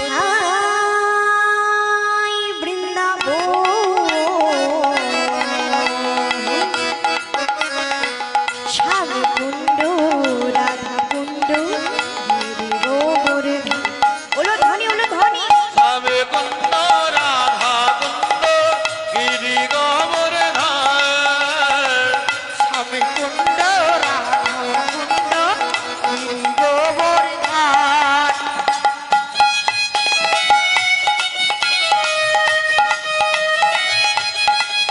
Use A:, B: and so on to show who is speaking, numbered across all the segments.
A: কোথায় বৃন্দাবন স্বামী কুণ্ড রাধা কুণ্ড ওলো ধ্বনি
B: স্বামী কুণ্ড রাধা কুণ্ড গিরি গোবর্ধন
A: স্বামী কুণ্ড রাধা কুণ্ড গিরি গোবর্ধন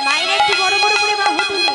A: মায়ের একটু বড় বড় করে বাহু তুলে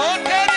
B: ওঠের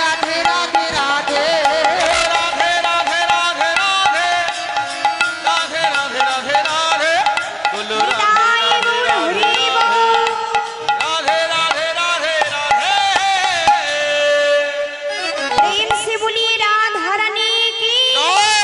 A: রাধে রাধে রাধে
B: রাধে রাধে রাধে রাধে রাধে রাধে রাধে রাধে বলো
A: নিতাই গৌর হরি বল।
B: রাধে রাধে রাধে রাধে
A: प्रेम से बोलिए राधा रानी की
B: জয়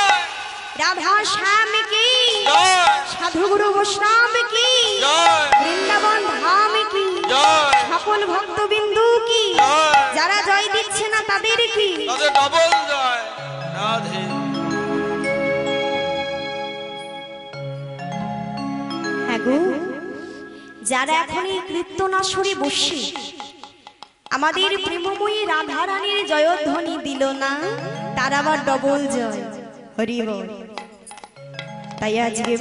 A: राधा श्याम की
B: জয়
A: साधु गुरु वैष्णव की
B: জয়
A: বৃন্দাবন ধাম কি
B: জয়
A: সকল ভক্তবিন্দু কি
B: জয়
A: যারা জয় দিচ্ছে না তাদের কি
B: তাদের ডবল জয় রাধে
A: হ্যাঁ গো, যারা এখন এই কীর্তনাসরে বসে আমাদের প্রেমময়ী রাধা রানীর জয়ধ্বনি দিল না, তার আবার ডবল জয় হরি বল। তাই আজকে